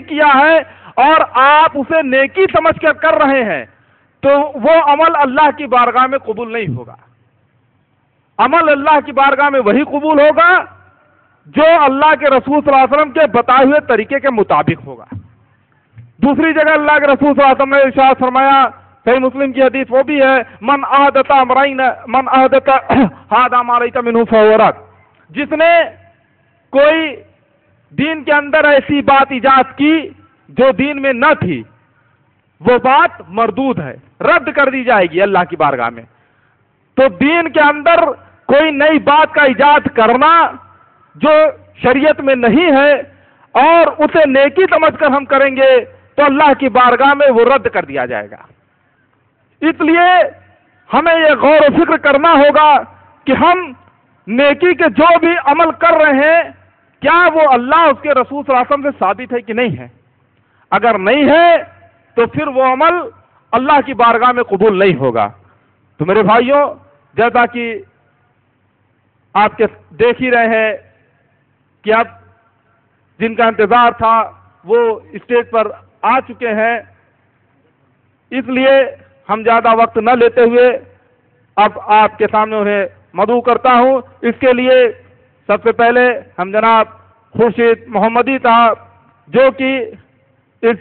کیا ہے اور آپ اسے نیکی سمجھ کر کر رہے ہیں تو وہ عمل اللہ کی بارگاہ میں قبول نہیں ہوگا۔ عمل اللہ کی بارگاہ میں وہی قبول ہوگا جو اللہ کے رسول صلی اللہ علیہ وسلم کے بتائے ہوئے طریقے کے مطابق ہوگا۔ دوسری جگہ اللہ کے رسول صلی اللہ علیہ وسلم نے ارشاد فرمایا، صحیح مسلم کی حدیث وہ بھی ہے، من احدث هذا ما ليس منه فهو رد۔ جس نے کوئی دین کے اندر ایسی بات ایجاد کی جو دین میں نہ تھی، وہ بات مردود ہے، رد کر دی جائے گی اللہ کی بارگاہ میں۔ تو دین کے اندر کوئی نئی بات کا ایجاد کرنا جو شریعت میں نہیں ہے اور اسے نیکی سمجھ کر ہم کریں گے تو اللہ کی بارگاہ میں وہ رد کر دیا جائے گا۔ اس لیے ہمیں یہ غور و فکر کرنا ہوگا کہ ہم نیکی کے جو بھی عمل کر رہے ہیں کیا وہ اللہ اس کے رسول صلی اللہ علیہ وسلم سے ثابت ہے کہ نہیں ہے۔ اگر نہیں ہے تو پھر وہ عمل اللہ کی بارگاہ میں قبول نہیں ہوگا۔ تو میرے بھائیوں، جیسا کہ آپ کے دیکھ ہی رہے ہیں کہ اب جن کا انتظار تھا وہ اسٹیج پر آ چکے ہیں، اس لیے ہم زیادہ وقت نہ لیتے ہوئے اب آپ کے سامنے انہیں مدعو کرتا ہوں۔ اس کے لیے سب سے پہلے ہم جناب خورشید محمدی صاحب جو کہ اس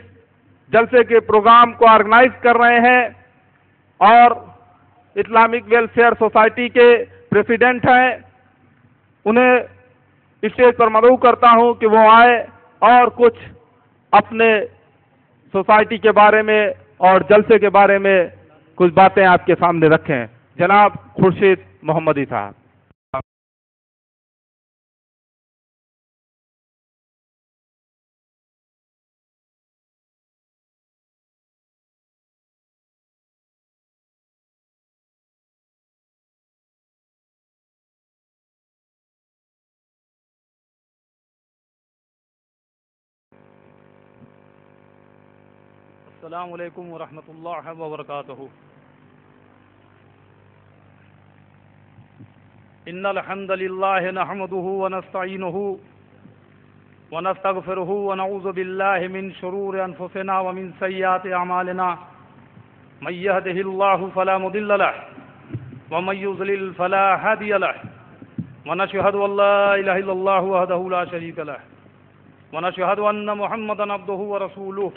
جلسے کے پروگرام کو آرگنائز کر رہے ہیں اور اسلامک ویلفیئر سوسائٹی کے پریزیڈنٹ ہیں، انہیں اسٹیج پر مدعو کرتا ہوں کہ وہ آئے اور کچھ اپنے سوسائٹی کے بارے میں اور جلسے کے بارے میں کچھ باتیں آپ کے سامنے رکھیں۔ جناب خورشید محمدی صاحب۔ السلام علیکم ورحمۃ اللہ وبرکاتہ۔ ان الحمد للہ نحمده ونستعینه ونستغفره ونعوذ باللہ من شرور انفسنا ومن سیئات اعمالنا، من يهده الله فلا مضل له ومن يضلل فلا هادي له، ونشهد ان لا اله الا الله وحده لا شريك له، ونشهد ان محمدا عبده ورسوله،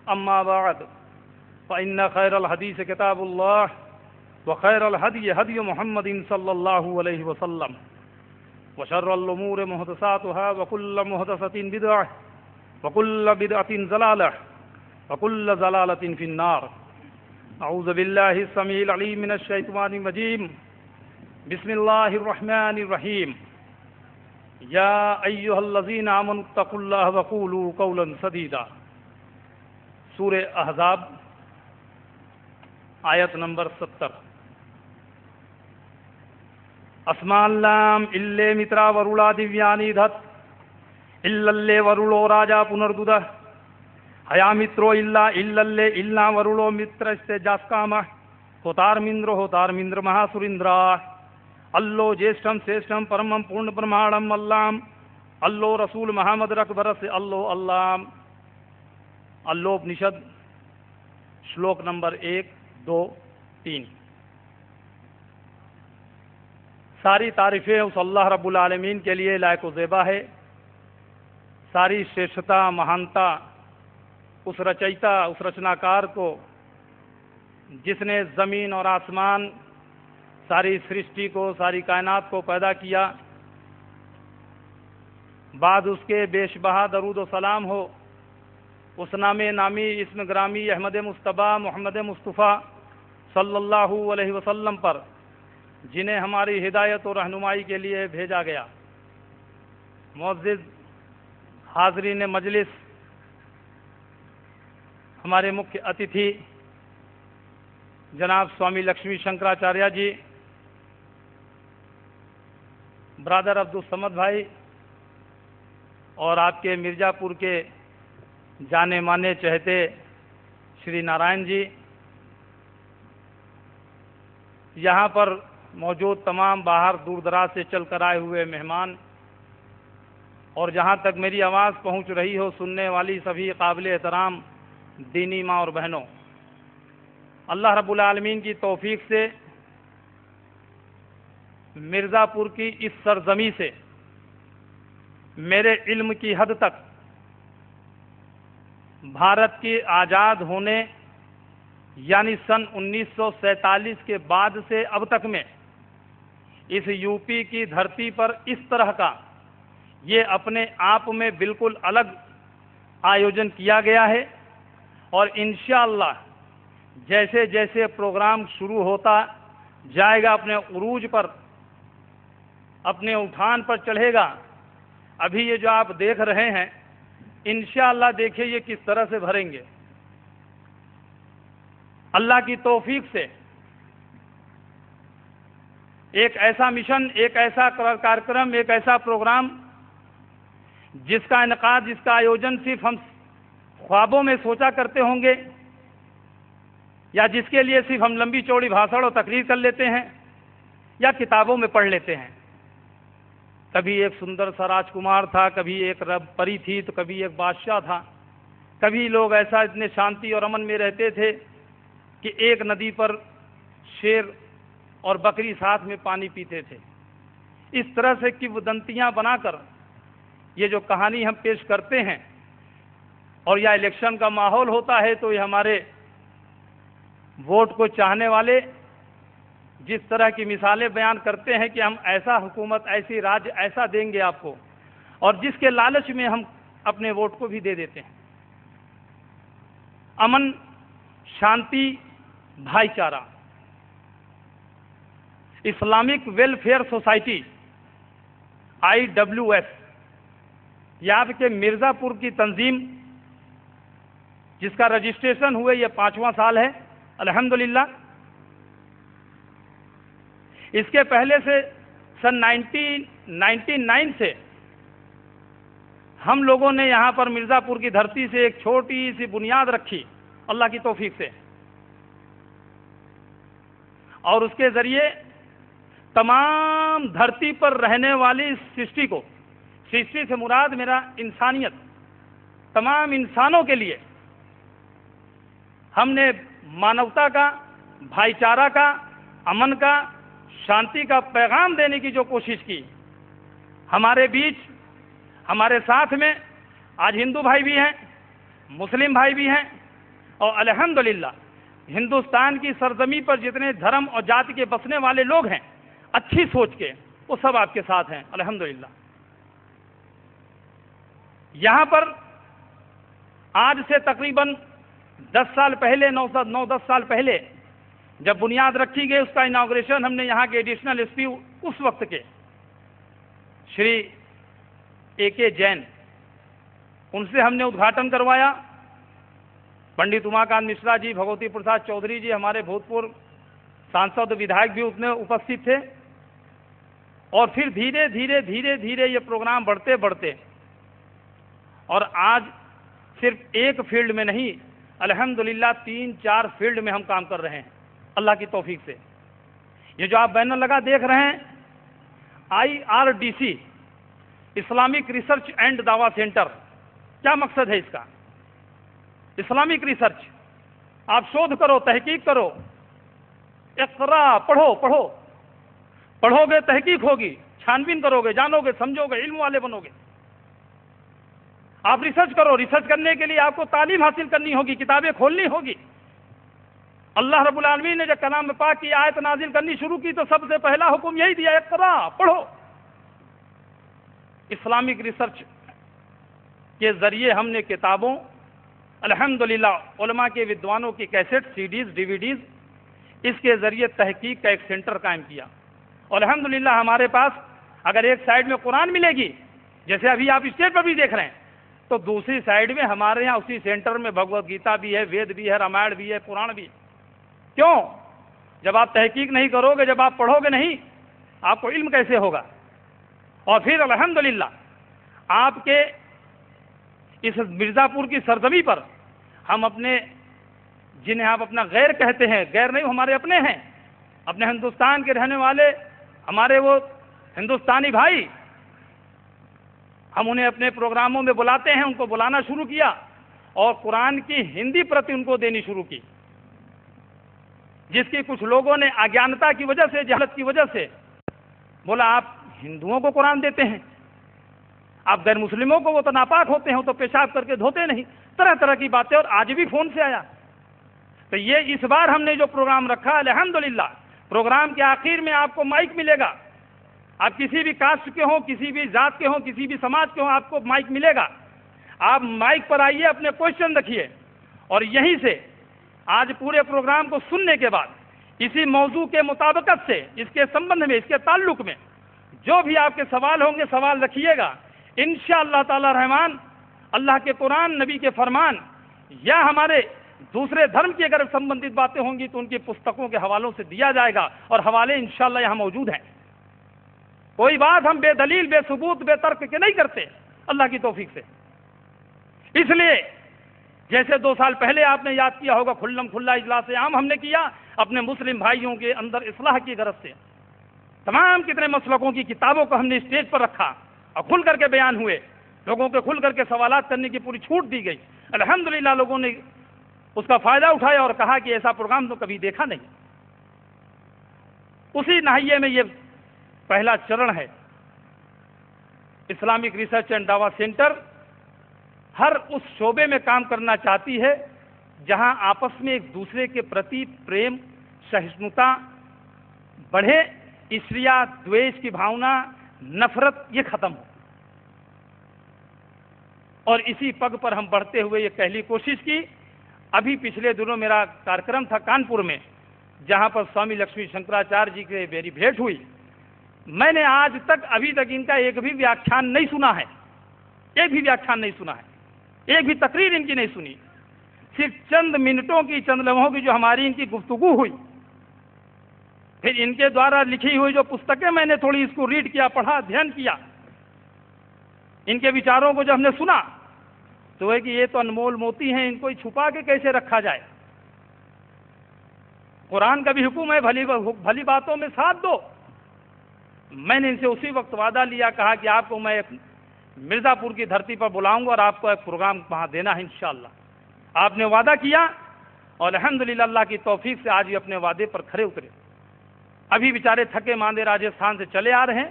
اما بعد فإن خير الحديث كتاب الله وخير الهدي هدي محمد صلى الله عليه وسلم، وشر الأمور محدثاتها وكل محدثة بدعة وكل بدعة ضلالة وكل ضلالة في النار۔ أعوذ بالله السميع العليم من الشيطان الرجيم، بسم الله الرحمن الرحيم، يا أيها الذين آمنوا اتقوا الله وقولوا قولا سديدا۔ سورہ احزاب آیت نمبر 70۔ اسمالام illے مترا ورولا دیویانی دھت illلے ورولو راجا پنردودہ حیا مترو illلے اللہ ورولو مترستے جاسکامہ ہوتار مندر مہاسورندرا اللو جیشٹم سیشٹم پرمم پورن برماڑم اللام اللو رسول محمد رکبرس اللو اللام۔ اللوپنشد شلوک نمبر 1، 2، 3۔ ساری تعریفیں اس اللہ رب العالمین کے لیے لائق و زیبا ہے۔ ساری شریشتا مہانتا اس رچیتا، اس رچناکار کو جس نے زمین اور آسمان، ساری سرشٹی کو، ساری کائنات کو پیدا کیا۔ بعد اس کے بیش بہا درود و سلام ہو اس نام نامی، اسم گرامی احمد مصطفیٰ محمد مصطفیٰ صلی اللہ علیہ وسلم پر، جنہیں ہماری ہدایت و رہنمائی کے لیے بھیجا گیا۔ معزز حاضرین مجلس، ہمارے مکھیہ اتتھی جناب سوامی لکشمی شنکراچاریہ جی، برادر عبدالصمد بھائی اور آپ کے مرزا پور کے جانے مانے چہتے شری نارائن جی، یہاں پر موجود تمام باہر دور دراز سے چل کر آئے ہوئے مہمان، اور جہاں تک میری آواز پہنچ رہی ہو سننے والی سبھی قابل احترام دینی ماں اور بہنوں، اللہ رب العالمین کی توفیق سے مرزا پور کی اس سرزمین سے میرے علم کی حد تک بھارت کی آزاد ہونے یعنی سن 1947 کے بعد سے اب تک میں اس یو پی کی دھرتی پر اس طرح کا یہ اپنے آپ میں بالکل الگ آیوجن کیا گیا ہے، اور انشاءاللہ جیسے جیسے پروگرام شروع ہوتا جائے گا، اپنے عروج پر، اپنے اٹھان پر چڑھے گا، ابھی یہ جو آپ دیکھ رہے ہیں انشاءاللہ دیکھیے یہ کس طرح سے بھریں گے اللہ کی توفیق سے۔ ایک ایسا مشن، ایک ایسا کارکرم، ایک ایسا پروگرام جس کا انعقاد، جس کا آیوجن صرف ہم خوابوں میں سوچا کرتے ہوں گے، یا جس کے لیے صرف ہم لمبی چوڑی بھاشڑ اور تقریر کر لیتے ہیں یا کتابوں میں پڑھ لیتے ہیں۔ کبھی ایک سندر سا راج کمار تھا، کبھی ایک رب پری تھی، تو کبھی ایک بادشاہ تھا، کبھی لوگ ایسا اتنے شانتی اور امن میں رہتے تھے کہ ایک ندی پر شیر اور بکری ساتھ میں پانی پیتے تھے۔ اس طرح سے کیودنتیاں بنا کر یہ جو کہانی ہم پیش کرتے ہیں، اور یا الیکشن کا ماحول ہوتا ہے تو یہ ہمارے ووٹ کو چاہنے والے جس طرح کی مثالیں بیان کرتے ہیں کہ ہم ایسا حکومت، ایسی راج ایسا دیں گے آپ کو، اور جس کے لالچ میں ہم اپنے ووٹ کو بھی دے دیتے ہیں۔ امن، شانتی، بھائی چارہ، اسلامک ویلفیئر سوسائٹی IWS، یہ آپ کے مرزا پور کی تنظیم جس کا رجسٹریشن ہوئے یہ 5واں سال ہے الحمدللہ۔ اس کے پہلے سے سن 1999 سے ہم لوگوں نے یہاں پر مرزا پور کی دھرتی سے ایک چھوٹی سی بنیاد رکھی اللہ کی توفیق سے، اور اس کے ذریعے تمام دھرتی پر رہنے والی سرشٹی کو، سرشٹی سے مراد میرا انسانیت، تمام انسانوں کے لیے ہم نے مانوتا کا، بھائی چارہ کا، امن کا، شانتی کا پیغام دینے کی جو کوشش کی۔ ہمارے بیچ، ہمارے ساتھ میں آج ہندو بھائی بھی ہیں، مسلم بھائی بھی ہیں، اور الحمدللہ ہندوستان کی سرزمین پر جتنے دھرم اور جات کے بسنے والے لوگ ہیں اچھی سوچ کے، وہ سب آپ کے ساتھ ہیں الحمدللہ۔ یہاں پر آج سے تقریباً 10 سال پہلے، 9-10 سال پہلے جب بنیاد رکھی گئی، اس کا اناگوریشن ہم نے یہاں کے ایڈیشنل ایس پی اس وقت کے شری AK جین، ان سے ہم نے ادگھاٹن کروایا۔ پنڈت اماکانت مشرا جی، بھگوتی پرساد چودھری جی، ہمارے بھوتپور سانسد ودھائک بھی اس میں اپستھت تھے، اور پھر دھیرے دھیرے دھیرے دھیرے یہ پروگرام بڑھتے بڑھتے، اور آج صرف ایک فیلڈ میں نہیں، الحمدللہ 3-4 فیلڈ میں ہم کام کر رہے ہیں اللہ کی توفیق سے۔ یہ جو آپ بینر لگا دیکھ رہے ہیں IRDC، اسلامک ریسرچ اینڈ دعویٰ سینٹر، کیا مقصد ہے اس کا؟ اسلامک ریسرچ، آپ شودھ کرو، تحقیق کرو، اقرا، پڑھو پڑھو، پڑھو گے تحقیق ہوگی، چھان بین کرو گے، جانو گے، سمجھو گے، علم والے بنو گے۔ آپ ریسرچ کرو، ریسرچ کرنے کے لیے آپ کو تعلیم حاصل کرنی ہوگی، کتابیں کھولنی ہوگی۔ اللہ رب العالمین نے جب کلام پاک کی آیت نازل کرنی شروع کی تو سب سے پہلا حکم یہی دیا، اقرا، پڑھو۔ اسلامک ریسرچ کے ذریعے ہم نے کتابوں، الحمدللہ علماء کے ودوانوں کی کیسٹ، CDs، DVDs، اس کے ذریعے تحقیق کا ایک سینٹر قائم کیا۔ اور الحمدللہ ہمارے پاس اگر ایک سائیڈ میں قرآن ملے گی، جیسے ابھی آپ اسٹیج پر بھی دیکھ رہے ہیں، تو دوسری سائیڈ میں ہمارے ہاں اسی سینٹر میں بھگوت گیتا بھی ہے، وید بھی ہے، رامائن بھی ہے، قرآن بھی ہے۔ کیوں؟ جب آپ تحقیق نہیں کرو گے، جب آپ پڑھو گے نہیں، آپ کو علم کیسے ہوگا؟ اور پھر الحمدللہ آپ کے اس مرزا پور کی سرزمین پر ہم اپنے، جنہیں آپ اپنا غیر کہتے ہیں، غیر نہیں، ہمارے اپنے ہیں، اپنے ہندوستان کے رہنے والے ہمارے وہ ہندوستانی بھائی، ہم انہیں اپنے پروگراموں میں بلاتے ہیں، ان کو بلانا شروع کیا اور قرآن کی ہندی پرتی ان کو دینی شروع کی، جس کی کچھ لوگوں نے اگیانتا کی وجہ سے، جہالت کی وجہ سے بولا آپ ہندوؤں کو قرآن دیتے ہیں، آپ غیر مسلموں کو وہ تو ناپاک ہوتے ہیں، تو پیشاب کر کے دھوتے نہیں، طرح طرح کی باتیں، اور آج بھی فون سے آیا۔ تو یہ اس بار ہم نے جو پروگرام رکھا، الحمدللہ پروگرام کے آخر میں آپ کو مائک ملے گا، آپ کسی بھی کاسٹ کے ہوں، کسی بھی ذات کے ہوں، کسی بھی سماج کے ہوں، آپ کو مائک ملے گا، آپ مائک پر آئیے، اپنے کوشچن رکھیے، اور یہیں سے آج پورے پروگرام کو سننے کے بعد اسی موضوع کے مطابقت سے، اس کے سمبندھ میں، اس کے تعلق میں جو بھی آپ کے سوال ہوں گے، سوال رکھیے گا، انشاءاللہ تعالی رحمان اللہ کے قرآن، نبی کے فرمان یا ہمارے دوسرے دھرم کی اگر سمبندھت باتیں ہوں گی تو ان کی پستکوں کے حوالوں سے دیا جائے گا، اور حوالے انشاءاللہ یہاں موجود ہیں۔ کوئی بات ہم بے دلیل، بے ثبوت، بے ترک کے نہیں کرتے، اللہ کی توفیق سے۔ اس لیے جیسے 2 سال پہلے آپ نے یاد کیا ہوگا، کھلم کھلا اجلاس عام ہم نے کیا اپنے مسلم بھائیوں کے اندر اصلاح کی غرض سے، تمام کتنے مسلکوں کی کتابوں کو ہم نے اسٹیج پر رکھا اور کھل کر کے بیان ہوئے، لوگوں کے کھل کر کے سوالات کرنے کی پوری چھوٹ دی گئی۔ الحمدللہ لوگوں نے اس کا فائدہ اٹھایا اور کہا کہ ایسا پروگرام تو کبھی دیکھا نہیں۔ اسی ناحیے میں یہ پہلا چرن ہے۔ اسلامک ریسرچ اینڈ دعویٰ سینٹر ہر اس شعبے میں کام کرنا چاہتی ہے جہاں آپس میں ایک دوسرے کے پرتی پریم، سہشنوتا بڑھے، عشریہ، دویش کی بھاونا، نفرت یہ ختم ہو، اور اسی پگ پر ہم بڑھتے ہوئے یہ پہلی کوشش کی۔ ابھی پچھلے دنوں میرا کارکرم تھا کانپور میں، جہاں پر سوامی لکشمی شنکراچاریہ جی کے میری بھیٹ ہوئی۔ میں نے آج تک ابھی تک ان کا ایک بھی ویاکھیان نہیں سنا ہے، ایک بھی ویاکھیان نہیں سنا ہے، ایک بھی تقریر ان کی نہیں سنی، صرف چند منٹوں کی، چند لمحوں کی جو ہماری ان کی گفتگو ہوئی، پھر ان کے دوارا لکھی ہوئی جو پستکیں میں نے تھوڑی اس کو ریڈ کیا، پڑھا، دھیان کیا، ان کے وچاروں کو جب ہم نے سنا تو ہے کہ یہ تو انمول موتی ہیں، ان کو چھپا کے کیسے رکھا جائے۔ قرآن کا بھی حکم ہے بھلی باتوں میں ساتھ دو۔ میں نے ان سے اسی وقت وعدہ لیا، کہا کہ آپ کو میں مرزا پور کی دھرتی پر بلاؤں گا اور آپ کو ایک پروگرام وہاں دینا ہے انشاءاللہ۔ آپ نے وعدہ کیا اور الحمدللہ اللہ کی توفیق سے آج یہ اپنے وعدے پر کھرے اترے۔ ابھی بیچارے تھکے ماندے راجستھان سے چلے آ رہے ہیں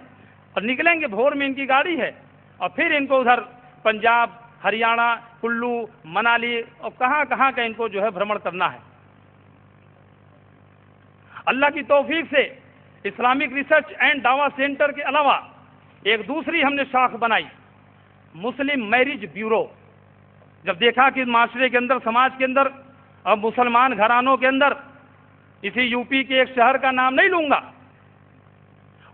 اور نکلیں گے، بھور میں ان کی گاڑی ہے، اور پھر ان کو ادھر پنجاب، ہریانہ، کلو، منالی اور کہاں کہاں کا ان کو جو ہے بھرمن کرنا ہے۔ اللہ کی توفیق سے اسلامک ریسرچ اینڈ دعویٰ سینٹر کے علاوہ ایک دوسری ہم نے شاخ بنائی، مسلم میرج بیورو۔ جب دیکھا کہ معاشرے کے اندر، سماج کے اندر اور مسلمان گھرانوں کے اندر، اسی یو پی کے ایک شہر کا نام نہیں لوں گا،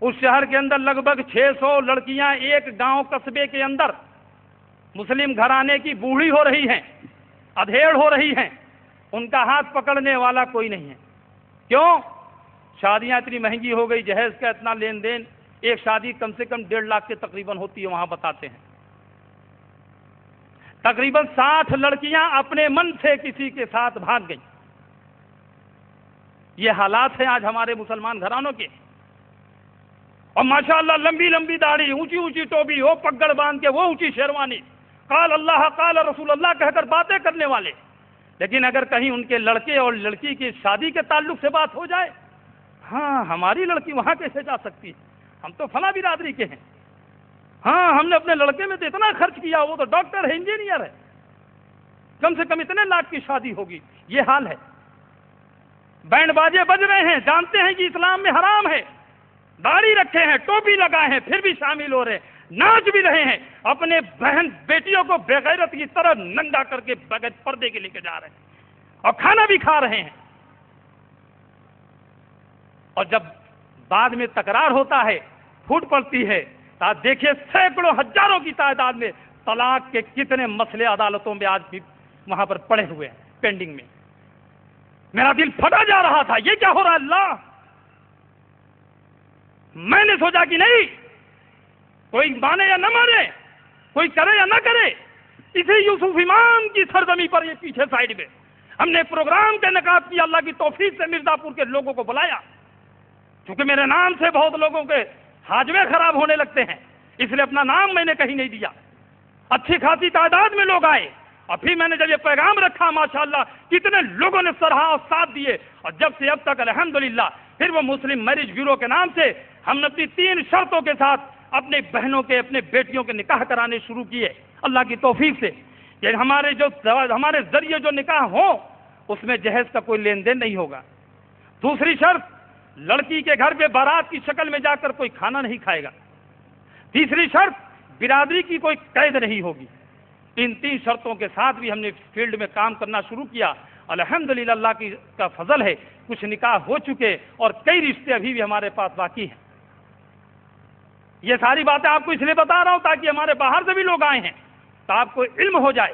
اس شہر کے اندر لگ بھگ 600 لڑکیاں ایک گاؤں قصبے کے اندر مسلم گھرانے کی بوڑھی ہو رہی ہیں، ادھیڑ ہو رہی ہیں، ان کا ہاتھ پکڑنے والا کوئی نہیں ہے۔ کیوں؟ شادیاں اتنی مہنگی ہو گئی، جہیز کا اتنا لین دین، ایک شادی کم سے کم 1.5 لاکھ کے تقریباً ہوتی ہے، وہاں بتاتے ہیں تقریباً 60 لڑکیاں اپنے من سے کسی کے ساتھ بھاگ گئیں۔ یہ حالات ہیں آج ہمارے مسلمان گھرانوں کے، اور ماشاءاللہ لمبی لمبی داڑھی، اونچی اونچی ٹوپی، وہ پگڑ باندھ کے، وہ اونچی شیروانی، قال اللہ قال رسول اللہ کہہ کر باتیں کرنے والے، لیکن اگر کہیں ان کے لڑکے اور لڑکی کی شادی کے تعلق سے بات ہو جائے، ہاں ہماری لڑکی وہاں کیسے جا سکتی ہے، ہم تو فلاں برادری کے ہیں، ہاں ہم نے اپنے لڑکے میں تو اتنا خرچ کیا، وہ تو ڈاکٹر ہے، انجینئر ہے، کم سے کم اتنے لاکھ کی شادی ہوگی۔ یہ حال ہے۔ بینڈ باجے بج رہے ہیں، جانتے ہیں کہ اسلام میں حرام ہے، داڑھی رکھے ہیں، ٹوپی لگائے ہیں، پھر بھی شامل ہو رہے ہیں، ناچ بھی رہے ہیں، اپنے بہن بیٹیوں کو بغیرت کی طرح ننگا کر کے بغیر پردے کے لے کے جا رہے ہیں، اور کھانا بھی کھا رہے ہیں۔ اور جب بعد میں تکرار ہوتا ہے، پھوٹ پڑتی ہے، تو آپ دیکھیے سینکڑوں ہزاروں کی تعداد میں طلاق کے کتنے مسئلے عدالتوں میں آج بھی وہاں پر پڑے ہوئے ہیں، پینڈنگ میں۔ میرا دل پھٹا جا رہا تھا، یہ کیا ہو رہا ہے اللہ؟ میں نے سوچا کہ نہیں، کوئی مانے یا نہ مانے، کوئی کرے یا نہ کرے، اسی یوسف امام کی سرزمین پر، یہ پیچھے سائڈ میں ہم نے پروگرام کا انعقاد کیا، اللہ کی توفیق سے مرزا پور کے لوگوں کو بلایا، کیونکہ میرے نام سے بہت لوگوں کے حاجمے خراب ہونے لگتے ہیں، اس لیے اپنا نام میں نے کہیں نہیں دیا. اچھی خاصی تعداد میں لوگ آئے اور پھر میں نے جب یہ پیغام رکھا ماشاءاللہ کتنے لوگوں نے سراہا اور ساتھ دیے. اور جب سے اب تک الحمدللہ پھر وہ مسلم میرج بیورو کے نام سے ہم نے اپنی 3 شرطوں کے ساتھ اپنے بہنوں کے اپنے بیٹیوں کے نکاح کرانے شروع کیے اللہ کی توفیق سے. کہ ہمارے ذریعے جو نکاح ہو اس میں جہیز کا کوئی لین دین نہیں ہوگا. دوسری شرط لڑکی کے گھر پہ بارات کی شکل میں جا کر کوئی کھانا نہیں کھائے گا. تیسری شرط برادری کی کوئی قید نہیں ہوگی. ان 3 شرطوں کے ساتھ بھی ہم نے فیلڈ میں کام کرنا شروع کیا. الحمدللہ اللہ کا فضل ہے کچھ نکاح ہو چکے اور کئی رشتے ابھی بھی ہمارے پاس باقی ہیں. یہ ساری باتیں آپ کو اس لیے بتا رہا ہوں تاکہ ہمارے باہر سے بھی لوگ آئے ہیں تو آپ کو علم ہو جائے.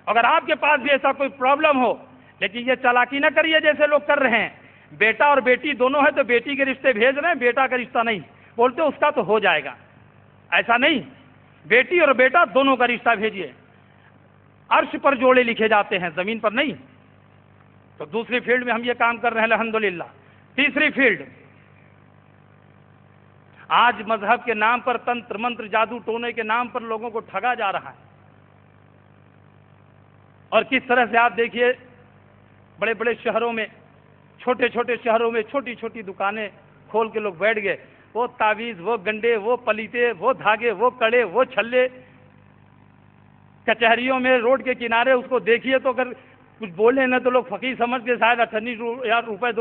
اگر آپ کے پاس بھی ایسا کوئی پرابلم ہو لیکن یہ چالاکی نہ کریے جیسے لوگ کر رہے ہیں. بیٹا اور بیٹی دونوں ہیں تو بیٹی کے رشتے بھیج رہے ہیں, بیٹا کا رشتہ نہیں بولتے اس کا تو ہو جائے گا. ایسا نہیں, بیٹی اور بیٹا دونوں کا رشتہ بھیجیے. عرش پر جوڑے لکھے جاتے ہیں زمین پر نہیں. تو دوسری فیلڈ میں ہم یہ کام کر رہے ہیں الحمدللہ. تیسری فیلڈ آج مذہب کے نام پر تنتر منتر جادو ٹونے کے نام پر لوگوں کو ٹھگا جا رہا ہے. اور کس طرح سے آپ دیکھیے بڑے بڑے شہروں میں چھوٹے چھوٹے شہروں میں چھوٹی چھوٹی دکانیں کھول کے لوگ بیٹھ گئے. وہ تعویذ, وہ گنڈے, وہ پلیتے, وہ دھاگے, وہ کڑے, وہ چھلے کچہریوں میں روڈ کے کنارے اس کو دیکھیے تو اگر کچھ بولے نہ تو لوگ فقیر سمجھ کے شاید 28,000 روپے